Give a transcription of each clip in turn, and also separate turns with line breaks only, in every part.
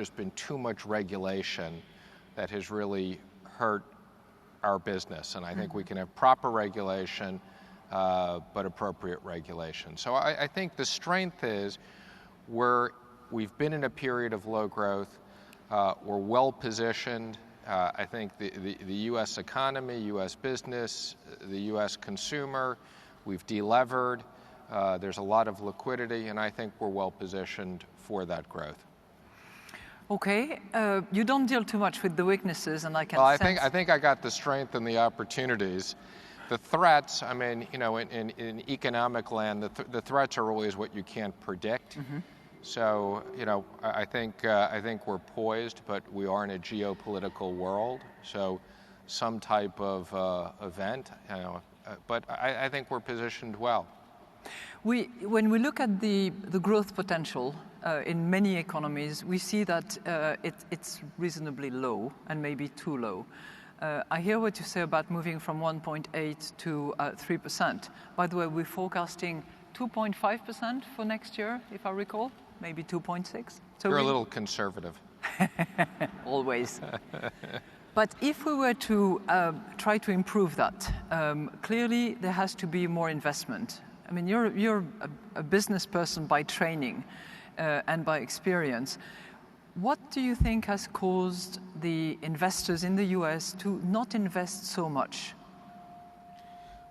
There's been too much regulation that has really hurt our business, and I think we can have proper regulation, but appropriate regulation. So I think the strength is we've been in a period of low growth. We're well positioned. I think the U.S. economy, U.S. business, the U.S. consumer, we've delevered. There's a lot of liquidity, and I think we're well positioned for that growth.
Okay, you don't deal too much with the weaknesses, and I can
sense... I think I got the strength and the opportunities. The threats, I mean, you know, in economic land, the threats are always what you can't predict. Mm-hmm. So, you know, I think we're poised, but we are in a geopolitical world. So, some type of event, you know, but I think we're positioned well.
When we look at the growth potential in many economies, we see that it's reasonably low and maybe too low. I hear what you say about moving from 1.8 to 3%. By the way, we're forecasting 2.5% for next year, if I recall. Maybe 2.6.
So you're a little conservative.
Always. But if we were to try to improve that, clearly there has to be more investment. I mean, you're a business person by training and by experience. What do you think has caused the investors in the U.S. to not invest so much?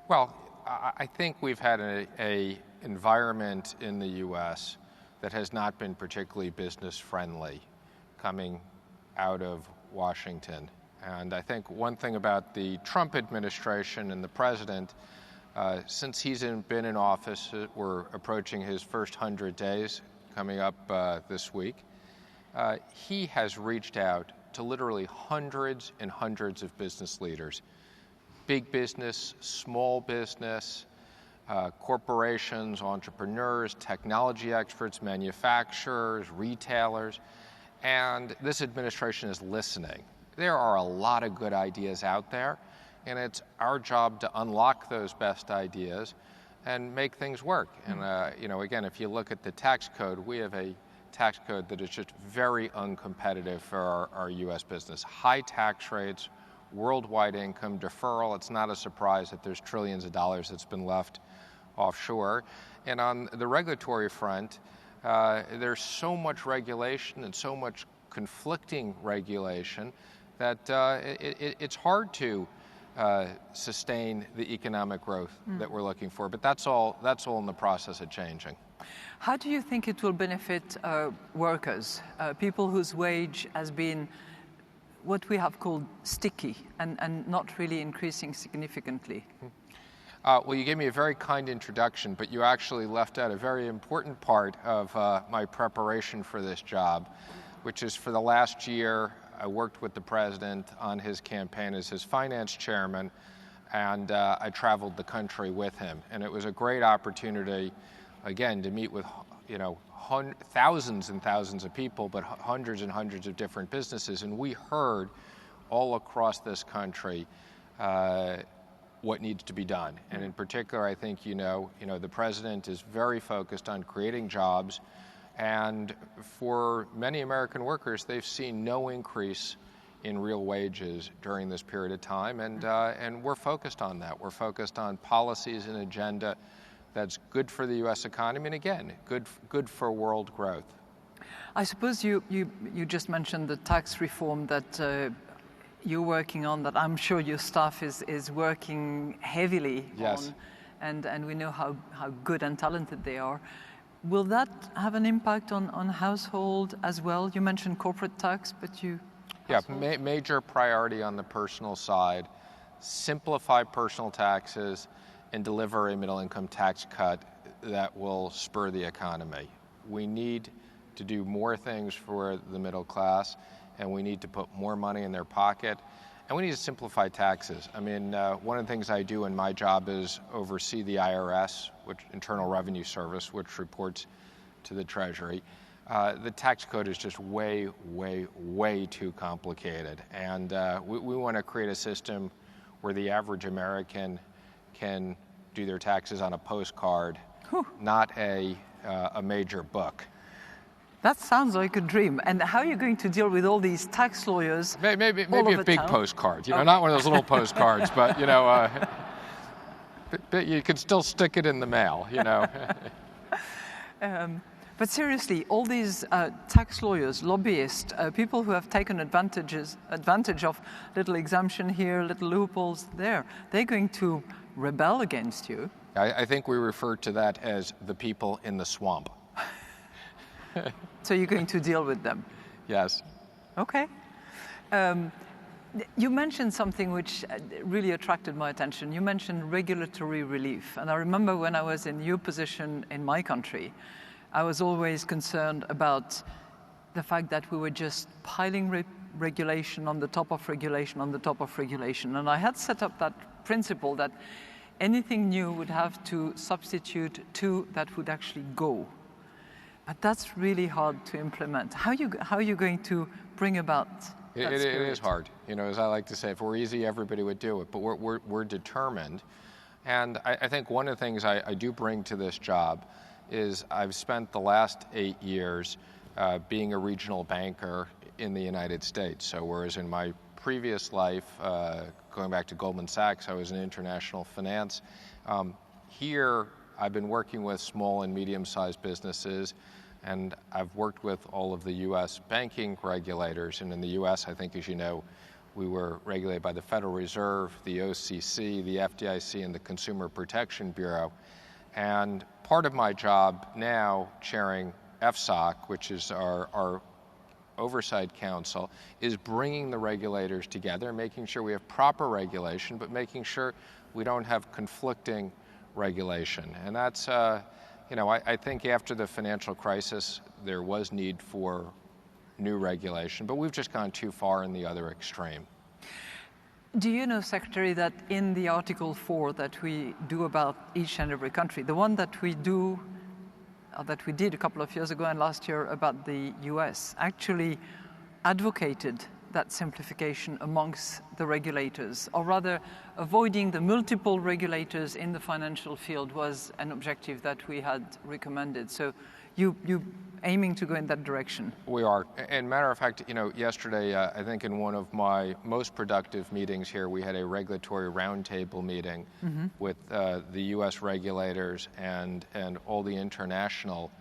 Well, I think we've had an environment in the U.S. that has not been particularly business-friendly coming out of Washington. And I think one thing about the Trump administration and the president, since he's been in office, we're approaching his first 100 days coming up this week, he has reached out to literally hundreds and hundreds of business leaders, big business, small business, corporations, entrepreneurs, technology experts, manufacturers, retailers, and this administration is listening. There are a lot of good ideas out there, and it's our job to unlock those best ideas and make things work. And you know, again, if you look at the tax code, we have a tax code that is just very uncompetitive for our U.S. business. High tax rates, worldwide income deferral. It's not a surprise that there's trillions of dollars that's been left offshore. And on the regulatory front, there's so much regulation and so much conflicting regulation that it's hard to sustain the economic growth that we're looking for. But that's all in the process of changing.
How do you think it will benefit workers, people whose wage has been what we have called sticky and not really increasing significantly?
Well, you gave me a very kind introduction, but you actually left out a very important part of my preparation for this job, which is for the last year, I worked with the president on his campaign as his finance chairman, and I traveled the country with him. And it was a great opportunity, again, to meet with, you know, thousands and thousands of people, but hundreds and hundreds of different businesses. And we heard all across this country what needs to be done. And in particular, I think, you know, the president is very focused on creating jobs. And for many American workers, they've seen no increase in real wages during this period of time. And we're focused on that. We're focused on policies and agenda that's good for the U.S. economy, and again, good for world growth.
I suppose you just mentioned the tax reform that you're working on, that I'm sure your staff is working heavily
yes.
on, and we know how good and talented they are. Will that have an impact on household as well? You mentioned corporate tax, but you...
Yeah, major priority on the personal side, simplify personal taxes, and deliver a middle-income tax cut that will spur the economy. We need to do more things for the middle class, and we need to put more money in their pocket, and we need to simplify taxes. I mean, one of the things I do in my job is oversee the IRS, which Internal Revenue Service, which reports to the Treasury. The tax code is just way, way, way too complicated, and we want to create a system where the average American can do their taxes on a postcard, not a major book.
That sounds like a dream. And how are you going to deal with all these tax lawyers?
Maybe
all
a
over
big
town?
postcard,
Okay.
not one of those little postcards, but but you can still stick it in the mail,
But seriously, all these tax lawyers, lobbyists, people who have taken advantage of little exemption here, little loopholes there, they're going to rebel against you.
I think we refer to that as the people in the swamp.
So you're going to deal with them?
Yes.
Okay. You mentioned something which really attracted my attention. You mentioned regulatory relief. And I remember when I was in your position in my country, I was always concerned about the fact that we were just piling regulation on the top of regulation on the top of regulation. And I had set up that principle that anything new would have to substitute two that would actually go. But that's really hard to implement. How are you going to bring about that
It
spirit?
is hard. As I like to say, if it were easy, everybody would do it. But we're determined. And I think one of the things I do bring to this job is I've spent the last 8 years being a regional banker in the United States. So whereas in my previous life, going back to Goldman Sachs, I was in international finance. Here, I've been working with small and medium-sized businesses, and I've worked with all of the U.S. banking regulators. And in the U.S., I think, as you know, we were regulated by the Federal Reserve, the OCC, the FDIC, and the Consumer Protection Bureau. And part of my job now, chairing FSOC, which is our oversight council, is bringing the regulators together, making sure we have proper regulation, but making sure we don't have conflicting regulation. And that's, I think after the financial crisis, there was need for new regulation, but we've just gone too far in the other extreme.
Do you know, Secretary, that in the Article 4 that we do about each and every country, the one that we do, that we did a couple of years ago and last year about the US, actually advocated that simplification amongst the regulators, or rather avoiding the multiple regulators in the financial field was an objective that we had recommended. So you aiming to go in that direction? We
are. And matter of fact, yesterday, I think in one of my most productive meetings here, we had a regulatory roundtable meeting with the U.S. regulators and all the international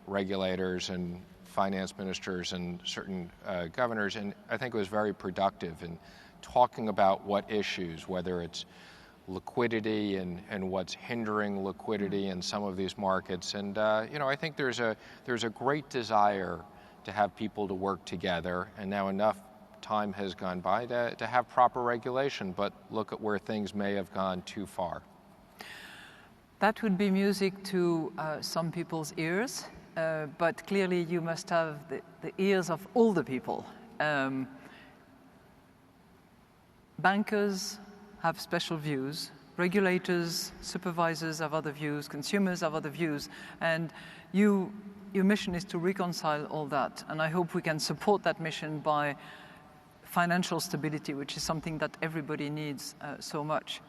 regulators and finance ministers and certain governors. And I think it was very productive in talking about what issues, whether it's liquidity and what's hindering liquidity in some of these markets. And I think there's a great desire to have people to work together, and now enough time has gone by to have proper regulation, but look at where things may have gone too far.
That would be music to some people's ears, but clearly you must have the ears of all the people. Bankers have special views, regulators, supervisors have other views, consumers have other views, and your mission is to reconcile all that. And I hope we can support that mission by financial stability, which is something that everybody needs so much.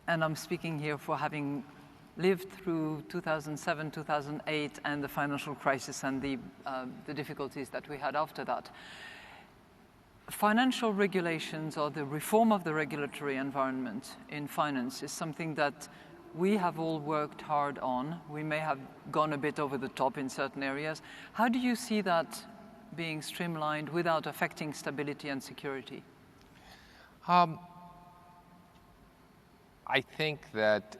And I'm speaking here for having lived through 2007, 2008, and the financial crisis and the difficulties that we had after that. Financial regulations, or the reform of the regulatory environment in finance, is something that we have all worked hard on. We may have gone a bit over the top in certain areas. How do you see that being streamlined without affecting stability and security?
I think that,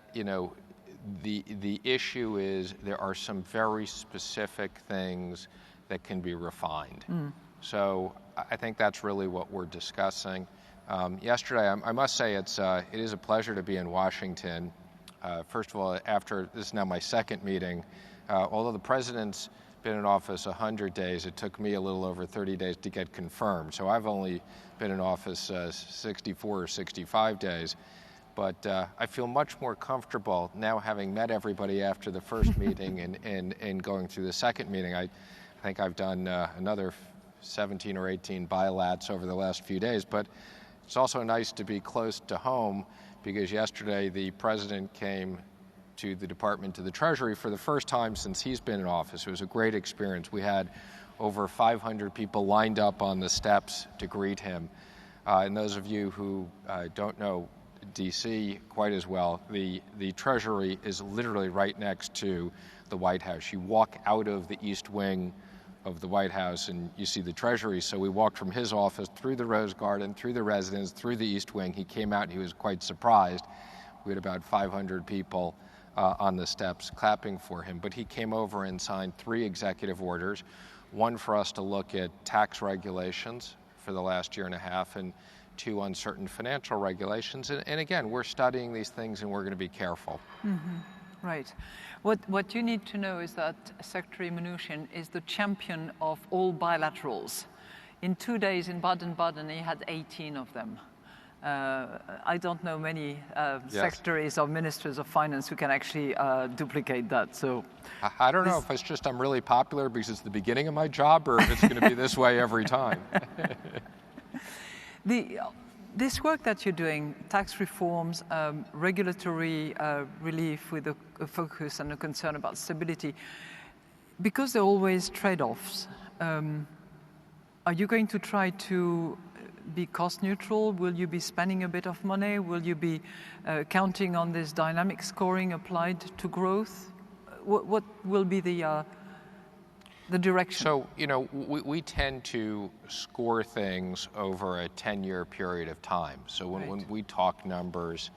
the issue is there are some very specific things that can be refined. So I think that's really what we're discussing. Yesterday, I must say it is a pleasure to be in Washington. First of all, this is now my second meeting. Although the president's been in office 100 days, it took me a little over 30 days to get confirmed. So I've only been in office 64 or 65 days. But I feel much more comfortable now, having met everybody after the first meeting and going through the second meeting. I think I've done another 17 or 18 bilats over the last few days, but it's also nice to be close to home, because yesterday the president came to the Department of the Treasury for the first time since he's been in office. It was a great experience. We had over 500 people lined up on the steps to greet him. And those of you who don't know D.C. quite as well, the Treasury is literally right next to the White House. You walk out of the East Wing of the White House and you see the Treasury. So we walked from his office through the Rose Garden, through the residence, through the East Wing. He came out and he was quite surprised. We had about 500 people on the steps clapping for him. But he came over and signed 3 executive orders, one for us to look at tax regulations for the last year and a half, and 2 on certain financial regulations. And again, we're studying these things and we're going to be careful.
Mm-hmm. Right. What you need to know is that Secretary Mnuchin is the champion of all bilaterals. In 2 days in Baden-Baden, he had 18 of them. I don't know many secretaries or ministers of finance who can actually duplicate that. So
I don't know if it's just I'm really popular because it's the beginning of my job, or if it's going to be this way every time.
This work that you're doing, tax reforms, regulatory relief with a focus and a concern about stability, because there are always trade-offs, are you going to try to be cost neutral? Will you be spending a bit of money? Will you be counting on this dynamic scoring applied to growth? What will be the direction?
So, we tend to score things over a 10-year period of time. So when we talk numbers,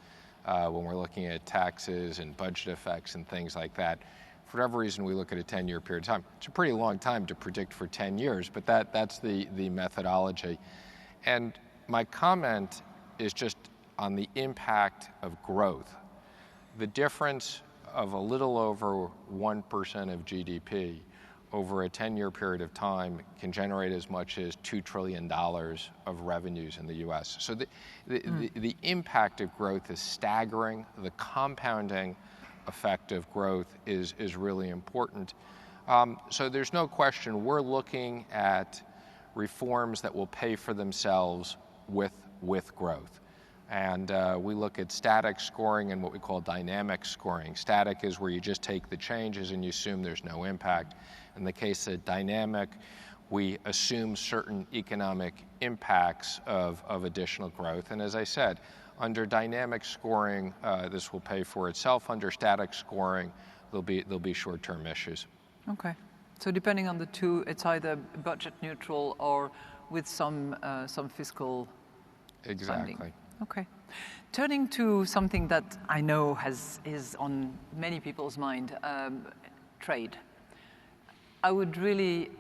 when we're looking at taxes and budget effects and things like that, for whatever reason, we look at a 10-year period of time. It's a pretty long time to predict for 10 years, but that's the methodology. And my comment is just on the impact of growth. The difference of a little over 1% of GDP over a 10-year period of time can generate as much as $2 trillion of revenues in the U.S. So the impact of growth is staggering. The compounding effect of growth is really important. So there's no question we're looking at reforms that will pay for themselves with growth. And we look at static scoring and what we call dynamic scoring. Static is where you just take the changes and you assume there's no impact. In the case of dynamic, we assume certain economic impacts of additional growth. And as I said, under dynamic scoring, this will pay for itself. Under static scoring, there'll be short-term issues.
Okay. So depending on the two, it's either budget neutral or with some fiscal
Exactly.
funding. Okay. Turning to something that I know is on many people's mind, trade. I would really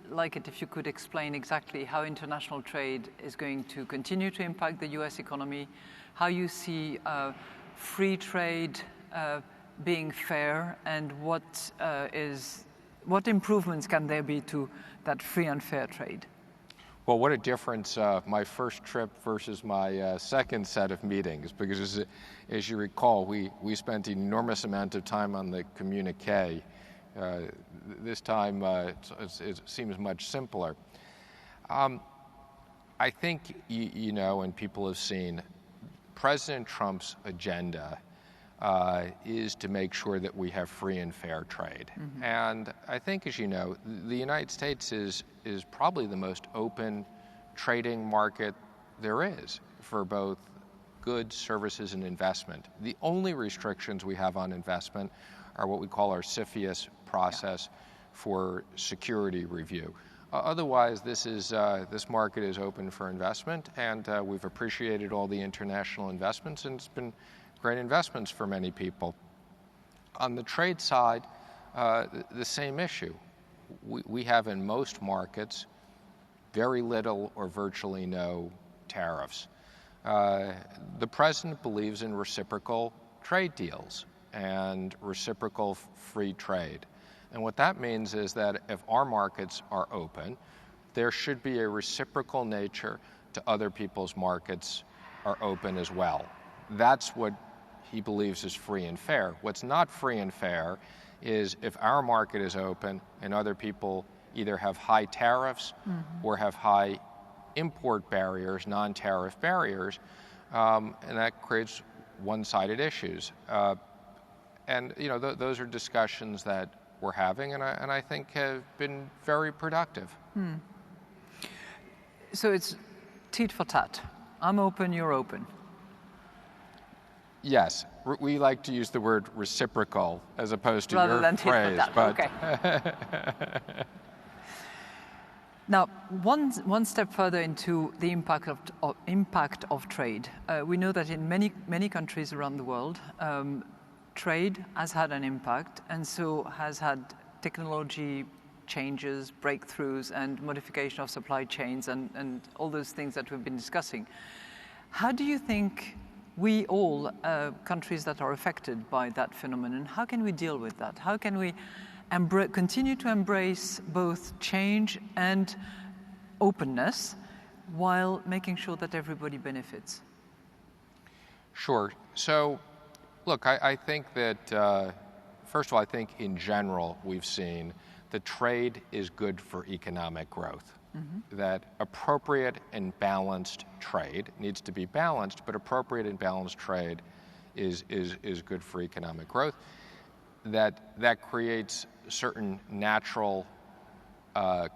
like it if you could explain exactly how international trade is going to continue to impact the US economy, how you see free trade being fair, and what improvements can there be to that free and fair trade?
Well, what a difference my first trip versus my second set of meetings, because as you recall, we spent an enormous amount of time on the communique. This time it seems much simpler. I think you know, and people have seen, President Trump's agenda is to make sure that we have free and fair trade. Mm-hmm. And I think, as you know, the United States is probably the most open trading market there is for both goods, services, and investment. The only restrictions we have on investment are what we call our CFIUS process for security review. Otherwise, this market is open for investment, and we've appreciated all the international investments, and it's been great investments for many people. On the trade side, the same issue. We have in most markets very little or virtually no tariffs. The president believes in reciprocal trade deals and reciprocal free trade. And what that means is that if our markets are open, there should be a reciprocal nature to other people's markets are open as well. That's what he believes is free and fair. What's not free and fair is if our market is open and other people either have high tariffs or have high import barriers, non-tariff barriers, and that creates one-sided issues. And those are discussions that we're having, and I think have been very productive.
So it's tit for tat. I'm open, you're open.
Yes, we like to use the word reciprocal as opposed to
rather
your
than
phrase.
Tit for tat. Okay. Now, one step further into the impact of trade. We know that in many countries around the world, trade has had an impact, and so has had technology changes, breakthroughs, and modification of supply chains, and all those things that we've been discussing. How do you think we all, countries that are affected by that phenomenon, how can we deal with that? How can we continue to embrace both change and openness while making sure that everybody benefits?
Sure. So, look, I think that, first of all, I think in general we've seen that trade is good for economic growth. That appropriate and balanced trade needs to be balanced, but appropriate and balanced trade is good for economic growth. That creates certain natural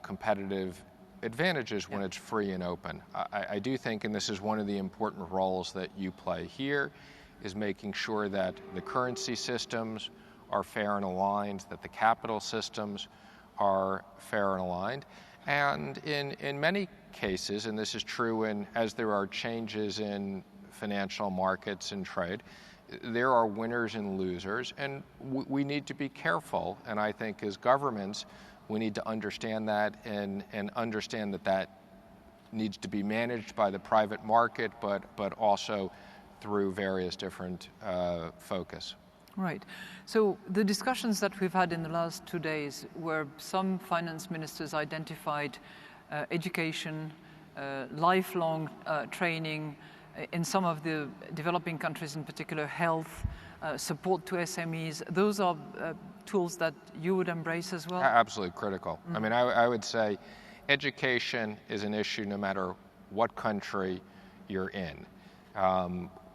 competitive advantages when it's free and open. I do think, and this is one of the important roles that you play here, is making sure that the currency systems are fair and aligned, that the capital systems are fair and aligned. And in many cases, and this is true as there are changes in financial markets and trade, there are winners and losers, and we need to be careful. And I think as governments, we need to understand that and understand that needs to be managed by the private market, but also through various different focus.
Right. So the discussions that we've had in the last 2 days, where some finance ministers identified education, lifelong training, in some of the developing countries in particular, health, support to SMEs, those are tools that you would embrace as well?
Absolutely critical. I mean, I would say education is an issue no matter what country you're in.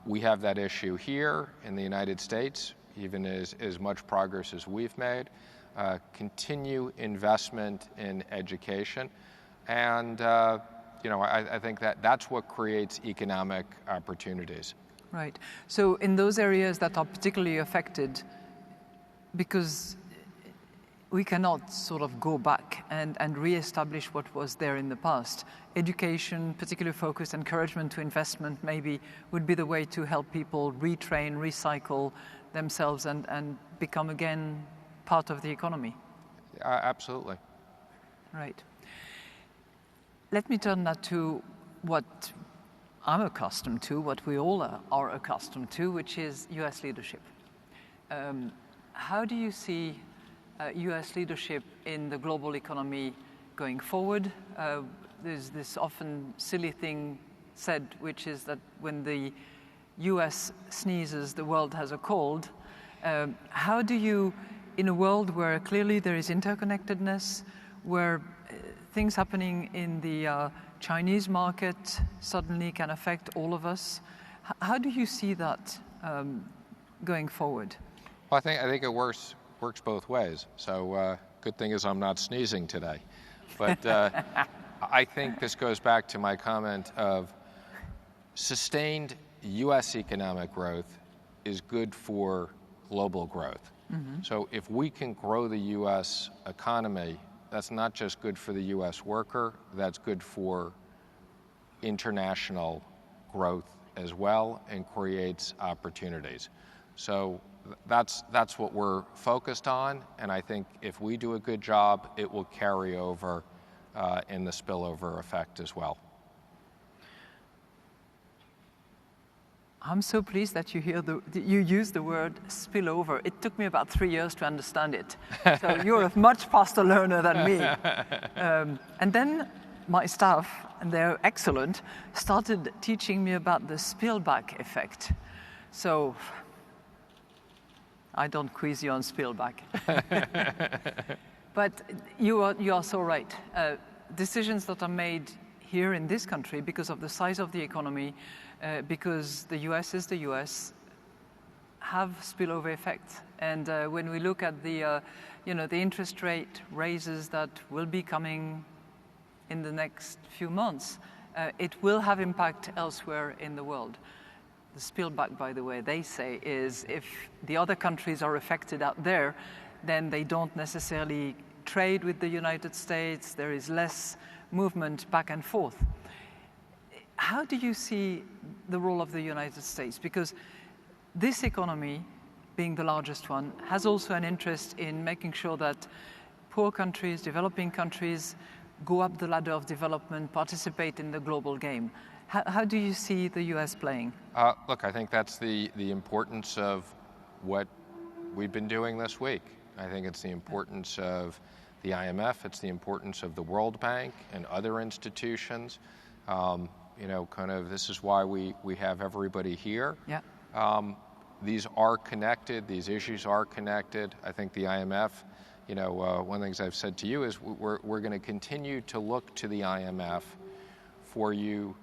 We have that issue here in the United States, even as much progress as we've made. Continue investment in education, and I think that's what creates economic opportunities.
Right. So in those areas that are particularly affected, because we cannot sort of go back and re-establish what was there in the past. Education, particular focus, encouragement to investment maybe would be the way to help people retrain, recycle themselves and become again part of the economy.
Absolutely.
Right. Let me turn that to what I'm accustomed to, what we all are accustomed to, which is US leadership. How do you see US leadership in the global economy going forward? There's this often silly thing said, which is that when the US sneezes, the world has a cold. How do you, in a world where clearly there is interconnectedness, where things happening in the Chinese market suddenly can affect all of us, how do you see that going forward?
Well, I think it works both ways. So good thing is I'm not sneezing today. But I think this goes back to my comment of sustained U.S. economic growth is good for global growth. Mm-hmm. So if we can grow the U.S. economy, that's not just good for the U.S. worker, that's good for international growth as well and creates opportunities. So that's what we're focused on, and I think if we do a good job, it will carry over in the spillover effect as well.
I'm so pleased that you use the word spillover. It took me about 3 years to understand it. So you're a much faster learner than me. And then my staff, and they're excellent, started teaching me about the spillback effect. So I don't quiz you on spillback. But you are so right. Decisions that are made here in this country because of the size of the economy, because the US is the US, have spillover effects. And when we look at the interest rate raises that will be coming in the next few months, it will have impact elsewhere in the world. The spillback, by the way, they say, is if the other countries are affected out there, then they don't necessarily trade with the United States. There is less movement back and forth. How do you see the role of the United States? Because this economy, being the largest one, has also an interest in making sure that poor countries, developing countries, go up the ladder of development, participate in the global game. How do you see the US playing?
Look, I think that's the importance of what we've been doing this week. I think it's the importance of the IMF, it's the importance of the World Bank and other institutions. This is why we have everybody here.
Yeah.
These are connected, these issues are connected. I think the IMF, one of the things I've said to you is we're going to continue to look to the IMF for you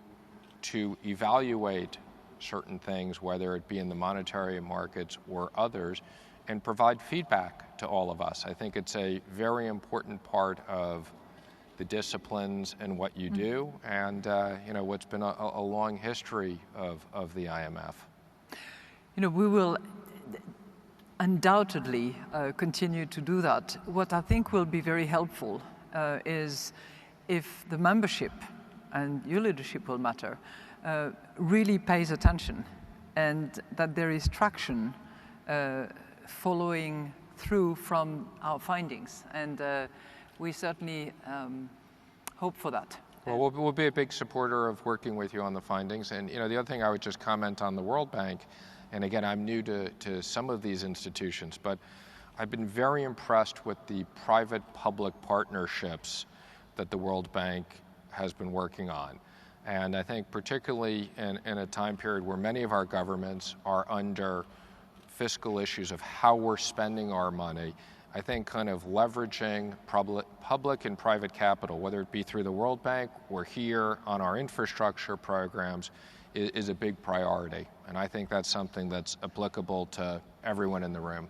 to evaluate certain things, whether it be in the monetary markets or others, and provide feedback to all of us. I think it's a very important part of the disciplines and what you do, and what's been a long history of the IMF.
We will undoubtedly continue to do that. What I think will be very helpful is if the membership, and your leadership will matter, really pays attention, and that there is traction following through from our findings. And we certainly hope for that.
Well, we'll be a big supporter of working with you on the findings. And the other thing I would just comment on the World Bank, and again, I'm new to some of these institutions, but I've been very impressed with the private-public partnerships that the World Bank has been working on. And I think particularly in a time period where many of our governments are under fiscal issues of how we're spending our money, I think kind of leveraging public and private capital, whether it be through the World Bank or here on our infrastructure programs, is a big priority. And I think that's something that's applicable to everyone in the room.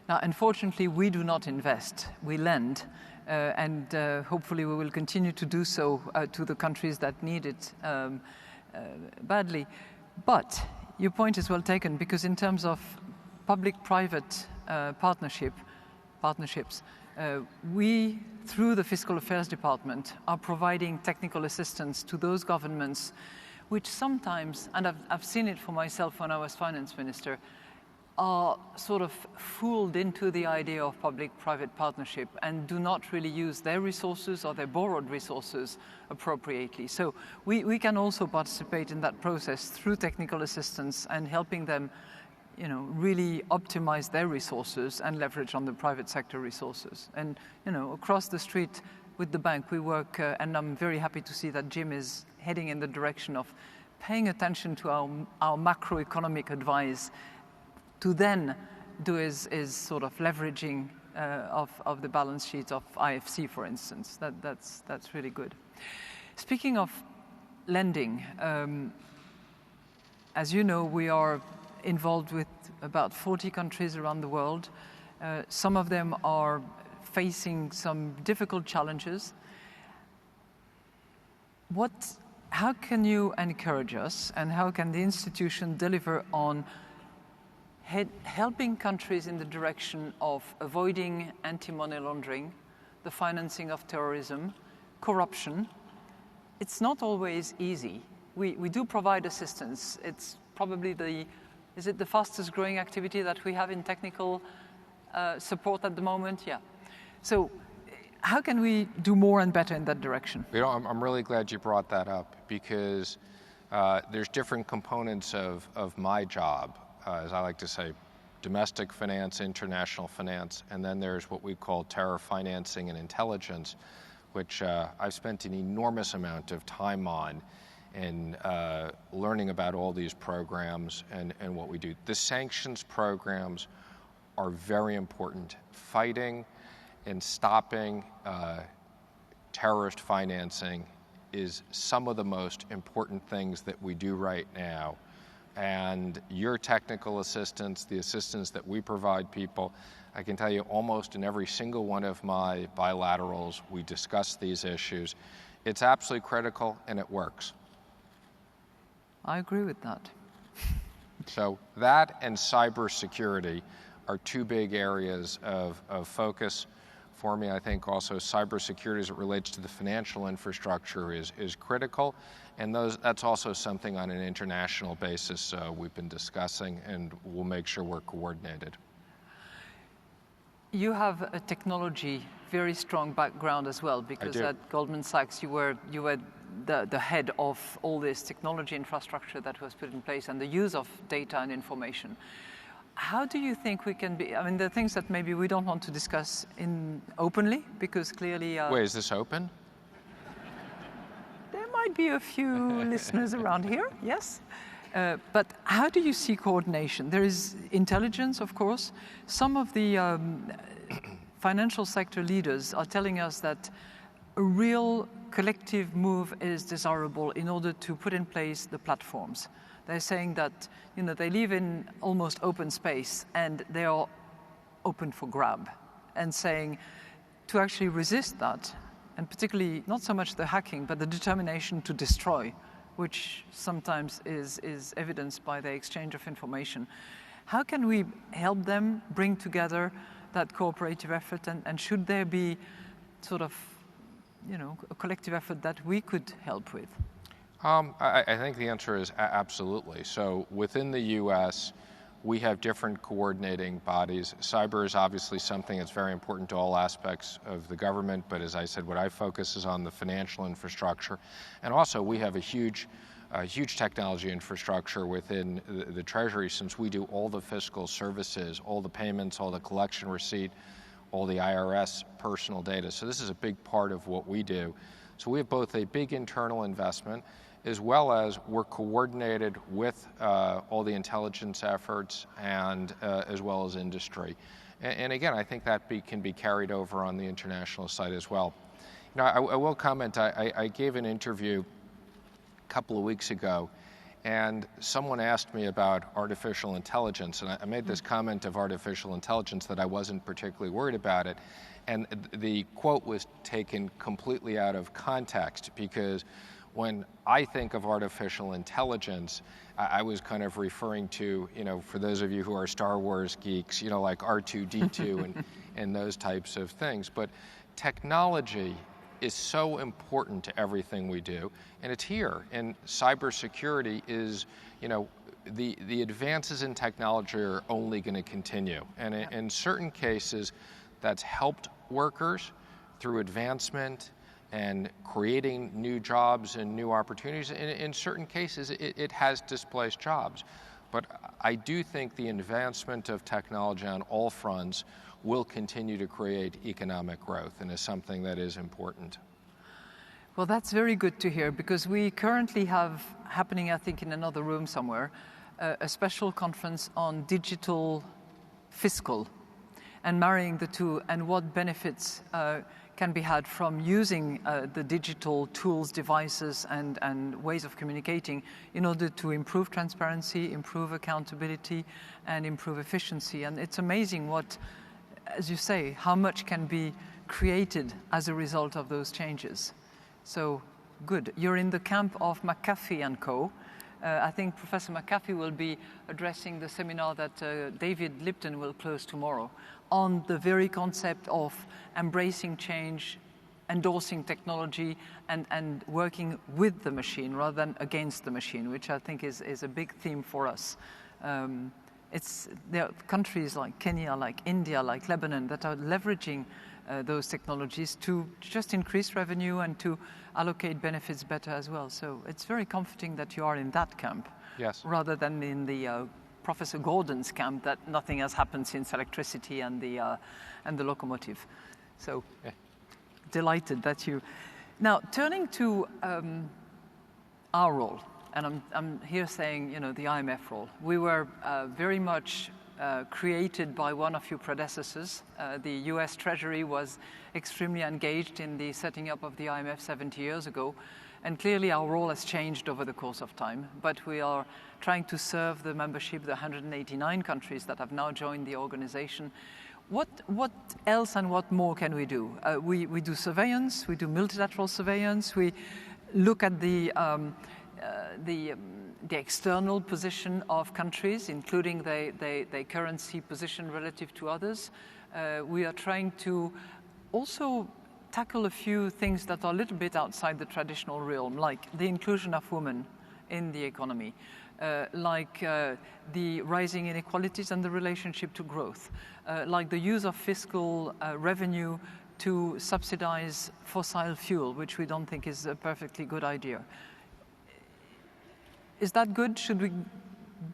Now, unfortunately, we do not invest, we lend. And hopefully we will continue to do so to the countries that need it badly. But your point is well taken, because in terms of public-private partnerships, we, through the Fiscal Affairs Department, are providing technical assistance to those governments which sometimes, and I've seen it for myself when I was finance minister, are sort of fooled into the idea of public-private partnership and do not really use their resources or their borrowed resources appropriately. So we can also participate in that process through technical assistance and helping them, really optimize their resources and leverage on the private sector resources. And, across the street with the bank, we work, and I'm very happy to see that Jim is heading in the direction of paying attention to our macroeconomic advice, to then do is sort of leveraging of the balance sheet of IFC, for instance. That's really good. Speaking of lending, as you know, we are involved with about 40 countries around the world. Some of them are facing some difficult challenges. How can you encourage us, and how can the institution deliver on helping countries in the direction of avoiding anti-money laundering, the financing of terrorism, corruption? It's not always easy. We do provide assistance. It's probably the fastest growing activity that we have in technical support at the moment? Yeah. So how can we do more and better in that direction?
I'm really glad you brought that up, because there's different components of my job. As I like to say, domestic finance, international finance, and then there's what we call terror financing and intelligence, which I've spent an enormous amount of time on in learning about all these programs and what we do. The sanctions programs are very important. Fighting and stopping terrorist financing is some of the most important things that we do right now and your technical assistance, the assistance that we provide people. I can tell you almost in every single one of my bilaterals, we discuss these issues. It's absolutely critical, and it works.
I agree with that.
So that and cybersecurity are two big areas of focus for me. I think also cybersecurity as it relates to the financial infrastructure is critical, and that's also something on an international basis we've been discussing, and we'll make sure we're coordinated.
You have a technology very strong background as well, because at Goldman Sachs you were the head of all this technology infrastructure that was put in place and the use of data and information. How do you think we can be, I mean, there are things that maybe we don't want to discuss openly, because clearly...
Wait, is this open?
There might be a few listeners around here, yes. But how do you see coordination? There is intelligence, of course. Some of the financial sector leaders are telling us that a real collective move is desirable in order to put in place the platforms. They're saying that, you know, they live in almost open space and they are open for grab, and saying to actually resist that, and particularly not so much the hacking, but the determination to destroy, which sometimes is evidenced by the exchange of information. How can we help them bring together that cooperative effort, and should there be sort of, you know, a collective effort that we could help with?
I think the answer is absolutely. So within the U.S., we have different coordinating bodies. Cyber is obviously something that's very important to all aspects of the government, but as I said, what I focus is on the financial infrastructure. And also we have a huge technology infrastructure within the Treasury, since we do all the fiscal services, all the payments, all the collection receipt, all the IRS personal data. So this is a big part of what we do. So we have both a big internal investment, as well as we're coordinated with all the intelligence efforts and as well as industry. And again, I think that can be carried over on the international side as well. You know, I will comment, I gave an interview a couple of weeks ago, and someone asked me about artificial intelligence, and I made this comment of artificial intelligence that I wasn't particularly worried about it. And the quote was taken completely out of context, because when I think of artificial intelligence, I was kind of referring to, you know, for those of you who are Star Wars geeks, you know, like R2-D2 and those types of things. But technology is so important to everything we do, and it's here. And cybersecurity is, you know, the advances in technology are only going to continue. And in certain cases, that's helped workers through advancement and creating new jobs and new opportunities. In certain cases, it has displaced jobs. But I do think the advancement of technology on all fronts will continue to create economic growth, and is something that is important.
Well, that's very good to hear, because we currently have happening, I think, in another room somewhere, a special conference on digital fiscal and marrying the two, and what benefits can be had from using the digital tools, devices, and ways of communicating in order to improve transparency, improve accountability, and improve efficiency. And it's amazing what, as you say, how much can be created as a result of those changes. So, good. You're in the camp of McAfee and Co. I think Professor McAfee will be addressing the seminar that David Lipton will close tomorrow, on the very concept of embracing change, endorsing technology, and working with the machine rather than against the machine, which I think is a big theme for us. There are countries like Kenya, like India, like Lebanon that are leveraging those technologies to just increase revenue and to allocate benefits better as well. So it's very comforting that you are in that camp,
yes,
rather than in the Professor Gordon's camp that nothing has happened since electricity and the locomotive. So delighted that you... Now, turning to our role, and I'm here saying, you know, the IMF role. We were very much created by one of your predecessors. The US Treasury was extremely engaged in the setting up of the IMF 70 years ago. And clearly our role has changed over the course of time, but we are trying to serve the membership, the 189 countries that have now joined the organization. What else and what more can we do? We do surveillance, we do multilateral surveillance, we look at the external position of countries, including their currency position relative to others. We are trying to also tackle a few things that are a little bit outside the traditional realm, like the inclusion of women in the economy, like the rising inequalities and the relationship to growth, like the use of fiscal revenue to subsidize fossil fuel, which we don't think is a perfectly good idea. Is that good? Should we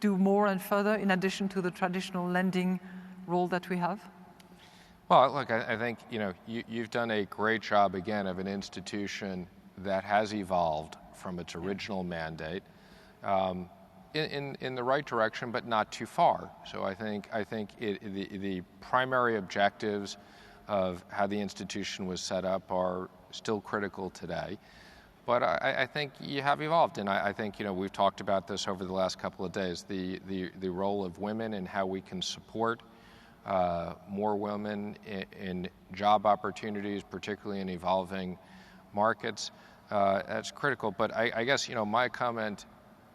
do more and further in addition to the traditional lending role that we have?
Well, look, I think you've done a great job again of an institution that has evolved from its original mandate in the right direction, but not too far. So I think the primary objectives of how the institution was set up are still critical today. But I think you have evolved, and I think we've talked about this over the last couple of days. The role of women and how we can support more women in job opportunities, particularly in evolving markets. That's critical. But I guess my comment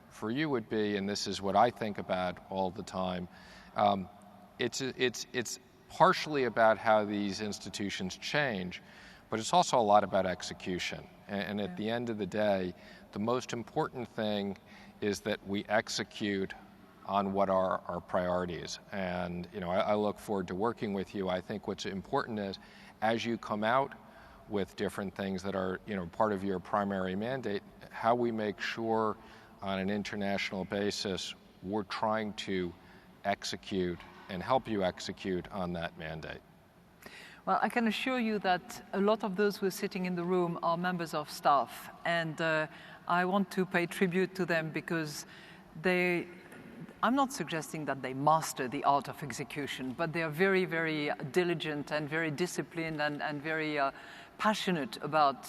for you would be, and this is what I think about all the time. It's partially about how these institutions change, but it's also a lot about execution. And at the end of the day, the most important thing is that we execute on what are our priorities. And I look forward to working with you. I think what's important is, as you come out with different things that are part of your primary mandate, how we make sure on an international basis we're trying to execute and help you execute on that mandate.
Well, I can assure you that a lot of those who are sitting in the room are members of staff, and I want to pay tribute to them because I'm not suggesting that they master the art of execution, but they are very, very diligent and very disciplined and very passionate about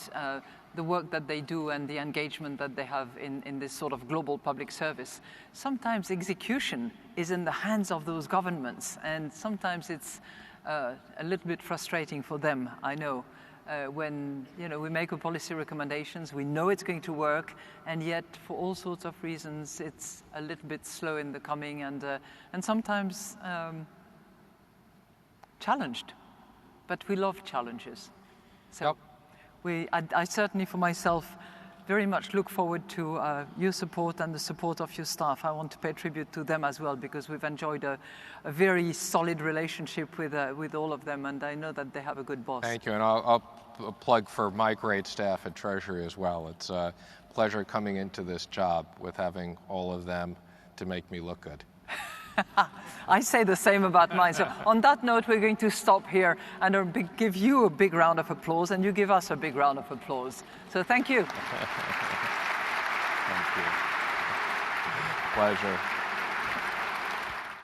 the work that they do and the engagement that they have in this sort of global public service. Sometimes execution is in the hands of those governments, and sometimes it's a little bit frustrating for them, I know. When we make a policy recommendations, we know it's going to work, and yet for all sorts of reasons it's a little bit slow in the coming, and sometimes challenged. But we love challenges. So
yep.
I certainly, for myself, very much look forward to your support and the support of your staff. I want to pay tribute to them as well, because we've enjoyed a very solid relationship with all of them, and I know that they have a good boss.
Thank you, and I'll plug for my great staff at Treasury as well. It's a pleasure coming into this job with having all of them to make me look good.
I say the same about mine. So on that note, we're going to stop here and give you a big round of applause, and you give us a big round of applause. So thank you.
Thank you. Pleasure.